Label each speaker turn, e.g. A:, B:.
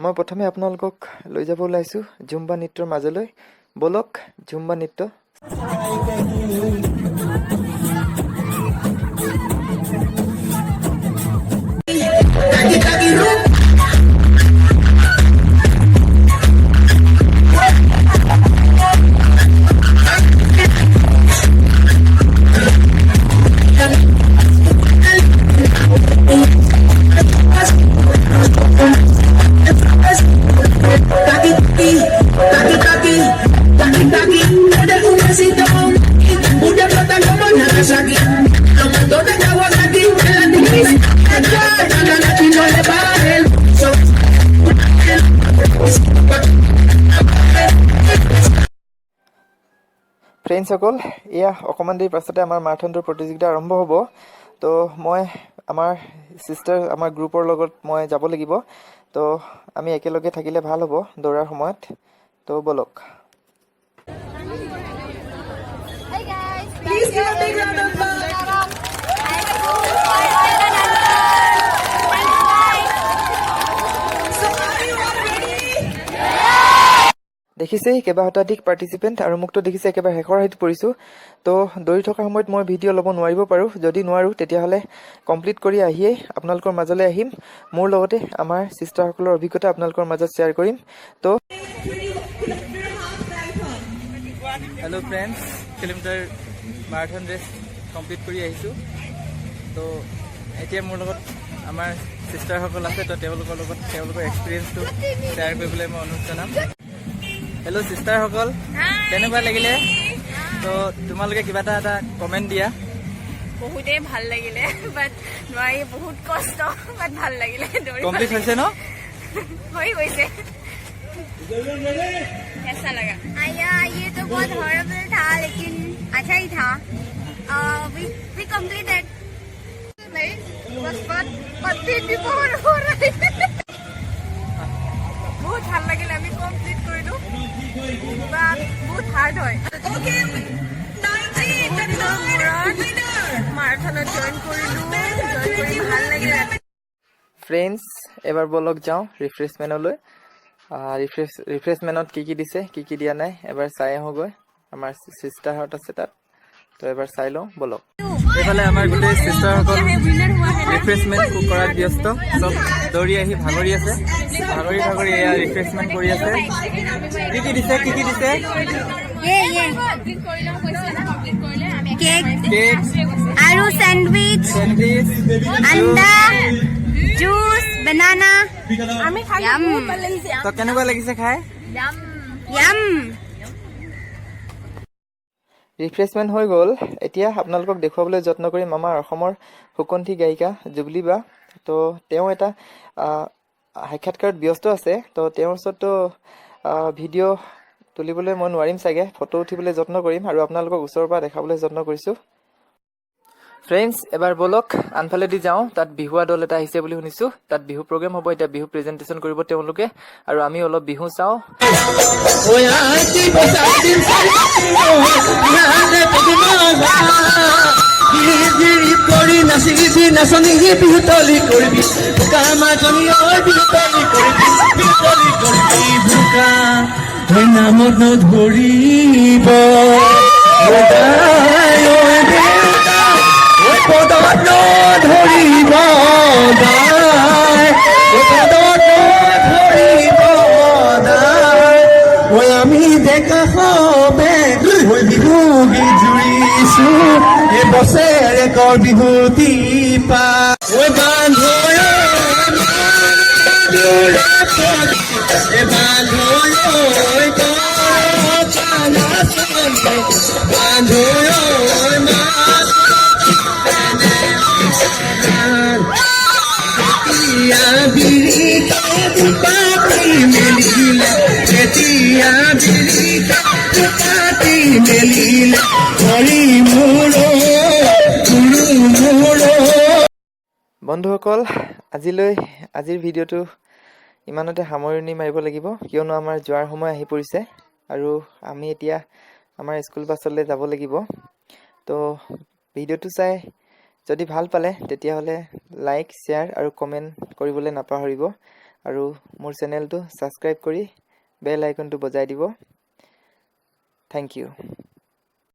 A: মই প্ৰথমে আপোনালোকক লৈ যাব ওলাইছোঁ ঝুম্বা নৃত্যৰ মাজলৈ। বলক ঝুম্বা নৃত্য। ফ্ৰেণ্ডসকল, এয়া অকণমান দেৰি পাছতে আমাৰ মাৰাথনটোৰ প্ৰতিযোগিতা আৰম্ভ হ'ব। তো মই আমাৰ ছিষ্টাৰ আমাৰ গ্ৰুপৰ লগত মই যাব লাগিব। তো আমি একেলগে থাকিলে ভাল হ'ব দৌৰাৰ সময়ত। তো বলক।
B: Hey guys, please give a big round of applause. So are you all ready?
A: দেখিছেই কেইবা শতাধিক পাৰ্টিচিপেণ্ট আৰু মোকতো দেখিছে একেবাৰে শেষৰ হাইত পৰিছোঁ। তো দৌৰি থকাৰ সময়ত মই ভিডিঅ' ল'ব নোৱাৰিব পাৰোঁ। যদি নোৱাৰোঁ তেতিয়াহ'লে কমপ্লিট কৰি আহিয়েই আপোনালোকৰ মাজলৈ আহিম। মোৰ লগতে আমাৰ ছিষ্টাৰসকলৰ অভিজ্ঞতা আপোনালোকৰ মাজত শ্বেয়াৰ কৰিম। তো hello' friends, kilometre marathon race complete কৰি আহিছোঁ। তো এতিয়া মোৰ লগত আমাৰ ছিষ্টাৰসকল আছে। তো তেওঁলোকৰ লগত তেওঁলোকৰ এক্সপিৰিয়েঞ্চটো শ্বেয়াৰ কৰিবলৈ মই অনুৰোধ জনাম। হেল্ল' ছিষ্টাৰসকল, কেনেকুৱা লাগিলে? তো তোমালোকে কিবা এটা কমেণ্ট দিয়া।
B: বহুতেই ভাল লাগিলে, বাট নোৱাৰি, বহুত কষ্ট, বাট ভাল লাগিলে।
A: কমপ্লিট হৈছে ন?
B: হৈ গৈছে। कैसा लगा? ये तो बहुत हॉरिबल था, लेकिन अच्छा ही था। We completed. नहीं, बस पेट भी बहुत हो रहा है। बहुत ভাল লাগিলে, আমি কমপ্লিট কৰিলো। বহুত হাৰ্ড হয়। মাৰাথনত জইন কৰিলো, ভাল লাগিলে।
A: ফ্ৰেণ্ডছ, এবাৰ বলক যাওঁ ৰিফ্ৰেছমেণ্টলৈ। ৰিফ্ৰেছমেণ্টত কি দিছে, কি দিয়া নাই এবাৰ চাই আহোঁগৈ। আমাৰ ছিষ্টাৰহঁত আছে তাত, তো এবাৰ চাই লওঁ বলক। এইফালে আমাৰ গোটেই ছিষ্টাৰসকল ৰিফ্ৰেছমেণ্ট কৰাত ব্যস্ত। চব দৌৰি আহি ভাগৰি আছে, ভাগৰি এয়া ৰিফ্ৰেছমেণ্ট কৰি আছে। কি দিছে কেক
B: আৰু চেণ্ডউইচ, আন্ডা, জুচ, বানানা। আমি খালো, বহুত ভাল লাগিছে।
A: তো কেনেকুৱা লাগিছে খাই?
B: ইয়াম।
A: ৰিফ্ৰেছমেণ্ট হৈ গ'ল। এতিয়া আপোনালোকক দেখুৱাবলৈ যত্ন কৰিম আমাৰ অসমৰ সুকন্ঠী গায়িকা জুবলি বা। তো তেওঁ এটা সাক্ষাৎকাৰত ব্যস্ত আছে। তো তেওঁৰ ওচৰততো ভিডিঅ' তুলিবলৈ মই নোৱাৰিম চাগে, ফটো উঠিবলৈ যত্ন কৰিম আৰু আপোনালোকক ওচৰৰ পৰা দেখাবলৈ যত্ন কৰিছোঁ। ফ্ৰেণ্ডছ, এবাৰ বলক আনফালেদি যাওঁ। তাত বিহুৱা দল এটা আহিছে বুলি শুনিছোঁ। তাত বিহু প্ৰগ্ৰেম হ'ব। এতিয়া বিহু প্ৰেজেণ্টেশ্যন কৰিব তেওঁলোকে, আৰু আমি অলপ বিহু চাওঁ।
C: নামত ধৰিব পদত ধৰিব আমি দেখা হবে বিহু গীত জুৰিছো এবছৰেকৰ বিহুতি পা
A: বন্ধুসকল, আজিৰ ভিডিঅ'টো ইমানতে সামৰণি মাৰিব লাগিব, কিয়নো আমাৰ যোৱাৰ সময় আহি পৰিছে আৰু আমি এতিয়া আমাৰ স্কুল বাছলৈ যাব লাগিব। তো ভিডিঅ'টো চাই যদি ভাল পালে তেতিয়াহ'লে লাইক, শ্বেয়াৰ আৰু কমেণ্ট কৰিবলৈ নাপাহৰিব। আৰু মোৰ চেনেলটো ছাবস্ক্ৰাইব কৰি বেল আইকনটো বজাই দিব। Thank U.